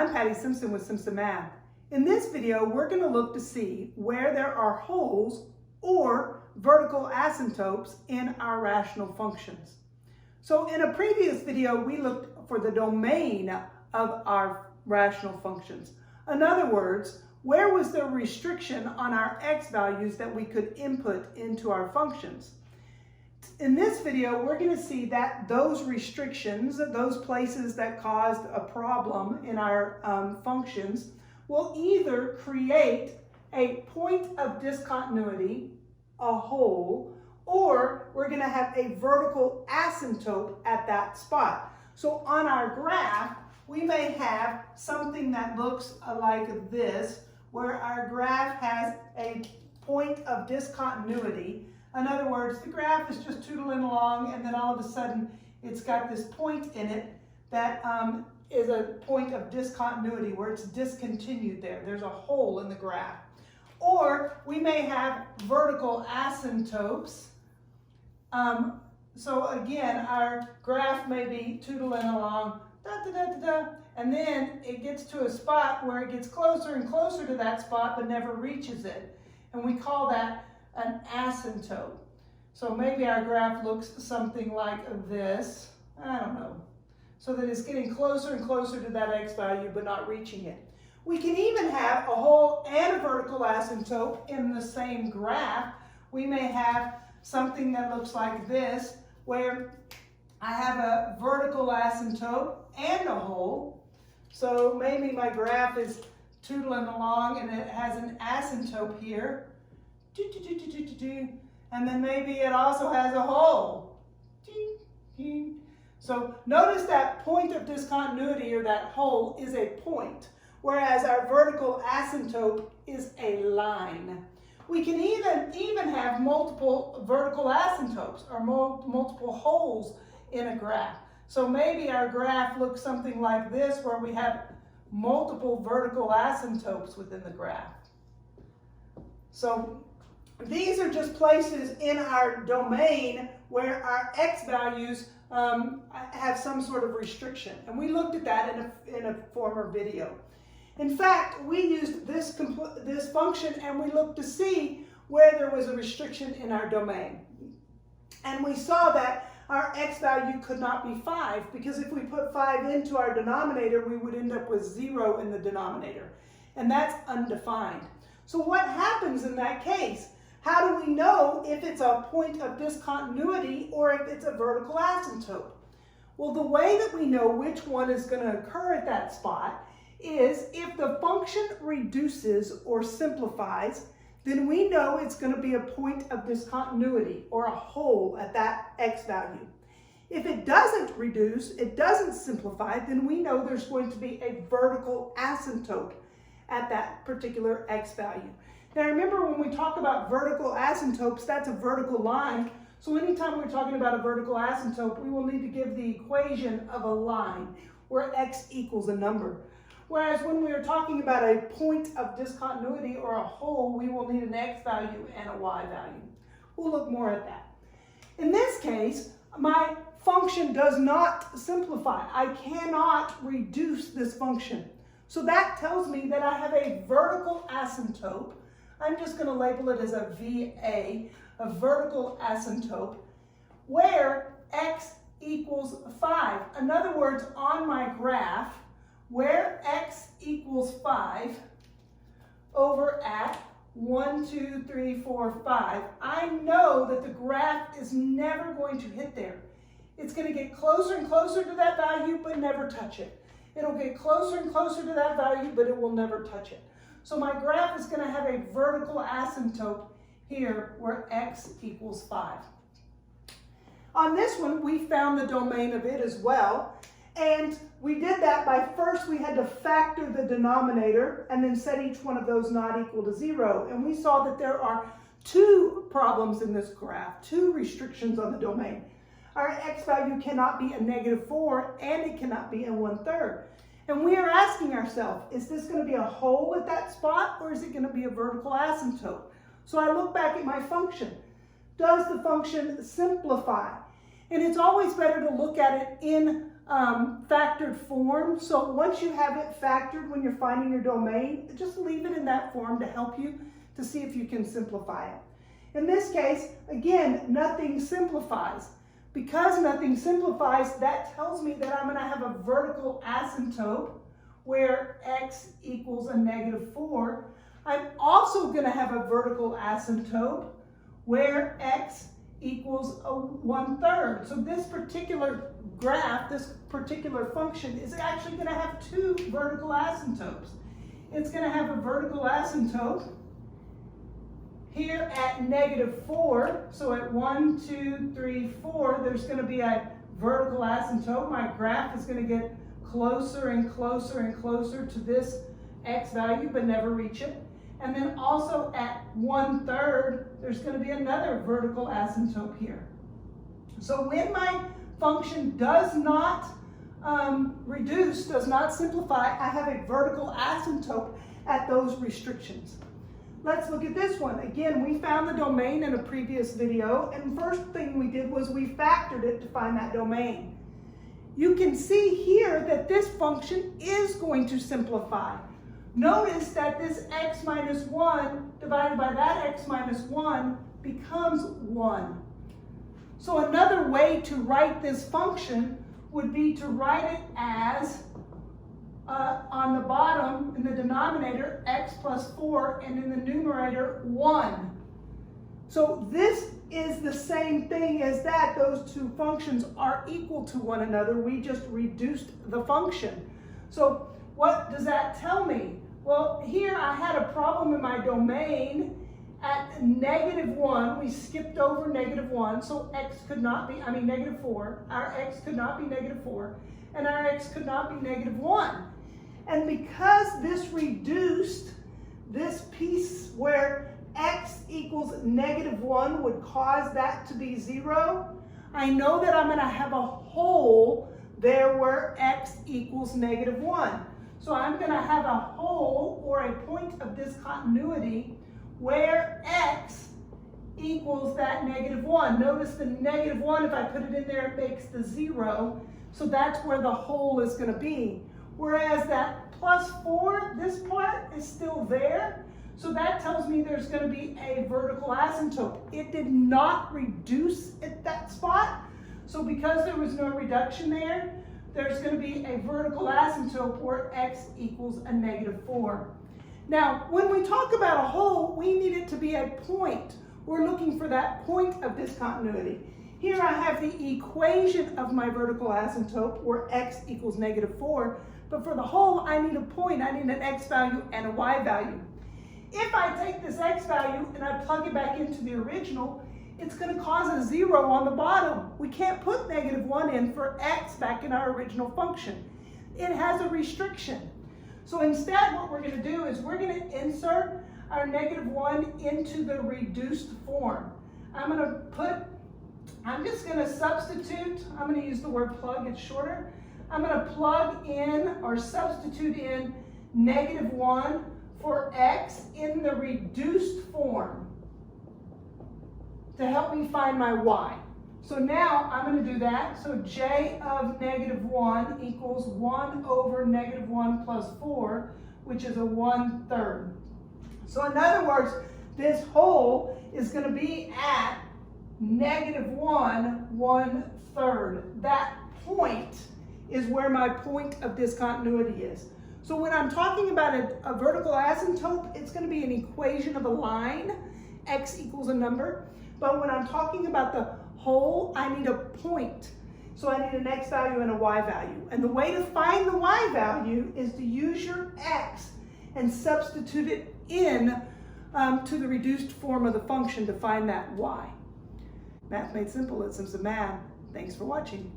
I'm Patty Simpson with Simpson Math. In this video, we're going to look to see where there are holes or vertical asymptotes in our rational functions. So in a previous video, we looked for the domain of our rational functions. In other words, where was the restriction on our x values that we could input into our functions? In this video, we're going to see that those restrictions, those places that caused a problem in our functions, will either create a point of discontinuity, a hole, or we're going to have a vertical asymptote at that spot. So on our graph, we may have something that looks like this, where our graph has a point of discontinuity. In other words, the graph is just tootling along, and then all of a sudden it's got this point in it that is a point of discontinuity, where it's discontinued there. There's a hole in the graph. Or we may have vertical asymptotes. So again, our graph may be tootling along, and then it gets to a spot where it gets closer and closer to that spot but never reaches it. And we call that an asymptote. So maybe our graph looks something like this. I don't know. So that it's getting closer and closer to that x value but not reaching it. We can even have a hole and a vertical asymptote in the same graph. We may have something that looks like this, where I have a vertical asymptote and a hole. So maybe my graph is tootling along and it has an asymptote here. And then maybe it also has a hole. So notice that point of discontinuity, or that hole, is a point, whereas our vertical asymptote is a line. We can even have multiple vertical asymptotes, or multiple holes in a graph. So maybe our graph looks something like this, where we have multiple vertical asymptotes within the graph. So these are just places in our domain where our x values have some sort of restriction. And we looked at that in a former video. In fact, we used this function and we looked to see where there was a restriction in our domain. And we saw that our x value could not be 5, because if we put 5 into our denominator, we would end up with 0 in the denominator. And that's undefined. So what happens in that case? How do we know if it's a point of discontinuity or if it's a vertical asymptote? Well, the way that we know which one is going to occur at that spot is if the function reduces or simplifies, then we know it's going to be a point of discontinuity, or a hole, at that x value. If it doesn't reduce, it doesn't simplify, then we know there's going to be a vertical asymptote at that particular x value. Now remember, when we talk about vertical asymptotes, that's a vertical line. So anytime we're talking about a vertical asymptote, we will need to give the equation of a line where x equals a number. Whereas when we are talking about a point of discontinuity or a hole, we will need an x value and a y value. We'll look more at that. In this case, my function does not simplify. I cannot reduce this function. So that tells me that I have a vertical asymptote. I'm just going to label it as a VA, a vertical asymptote, where x equals 5. In other words, on my graph, where x equals 5 over at 1, 2, 3, 4, 5, I know that the graph is never going to hit there. It's going to get closer and closer to that value, but never touch it. It'll get closer and closer to that value, but it will never touch it. So my graph is going to have a vertical asymptote here where x equals 5. On this one, we found the domain of it as well. And we did that by first we had to factor the denominator and then set each one of those not equal to 0. And we saw that there are two problems in this graph, two restrictions on the domain. Our x value cannot be a -4 and it cannot be a 1/3. And we are asking ourselves, is this going to be a hole at that spot, or is it going to be a vertical asymptote? So I look back at my function. Does the function simplify? And it's always better to look at it in factored form. So once you have it factored when you're finding your domain, just leave it in that form to help you to see if you can simplify it. In this case, again, nothing simplifies. Because nothing simplifies, that tells me that I'm going to have a vertical asymptote where x equals a -4. I'm also going to have a vertical asymptote where x equals a 1/3. So this particular graph, this particular function is actually going to have two vertical asymptotes. It's going to have a vertical asymptote here at -4. So at 1, 2, 3, 4, there's going to be a vertical asymptote. My graph is going to get closer and closer and closer to this x value, but never reach it. And then also at 1/3, there's going to be another vertical asymptote here. So when my function does not reduce, does not simplify, I have a vertical asymptote at those restrictions. Let's look at this one. Again, we found the domain in a previous video, and first thing we did was we factored it to find that domain. You can see here that this function is going to simplify. Notice that this x minus 1 divided by that x minus 1 becomes 1. So another way to write this function would be to write it as on the bottom, in the denominator, x plus 4, and in the numerator, 1. So this is the same thing as that. Those two functions are equal to one another. We just reduced the function. So what does that tell me? Well, here I had a problem in my domain at -1. We skipped over -1, so x could not be, -4. Our x could not be -4, and our x could not be -1. And because this reduced this piece where x equals -1 would cause that to be 0, I know that I'm going to have a hole there where x equals -1. So I'm going to have a hole or a point of discontinuity where x equals that -1. Notice the -1, if I put it in there, it makes the 0. So that's where the hole is going to be. Whereas that +4, this part is still there. So that tells me there's going to be a vertical asymptote. It did not reduce at that spot. So because there was no reduction there, there's going to be a vertical asymptote where x equals a -4. Now, when we talk about a hole, we need it to be a point. We're looking for that point of discontinuity. Here I have the equation of my vertical asymptote where x equals -4. But for the hole, I need a point. I need an x value and a y value. If I take this x value and I plug it back into the original, it's going to cause a 0 on the bottom. We can't put -1 in for x back in our original function. It has a restriction. So instead, what we're going to do is we're going to insert our -1 into the reduced form. I'm just going to substitute. I'm going to use the word plug, it's shorter. I'm going to plug in or substitute in -1 for x in the reduced form to help me find my y. So now I'm going to do that. So j of -1 equals 1 over -1 plus 4, which is a 1/3. So in other words, this hole is going to be at -1, 1/3. That point is where my point of discontinuity is. So when I'm talking about a vertical asymptote, it's going to be an equation of a line, x equals a number. But when I'm talking about the hole, I need a point. So I need an x value and a y value. And the way to find the y value is to use your x and substitute it in to the reduced form of the function to find that y. Math Made Simple, it's some math. Thanks for watching.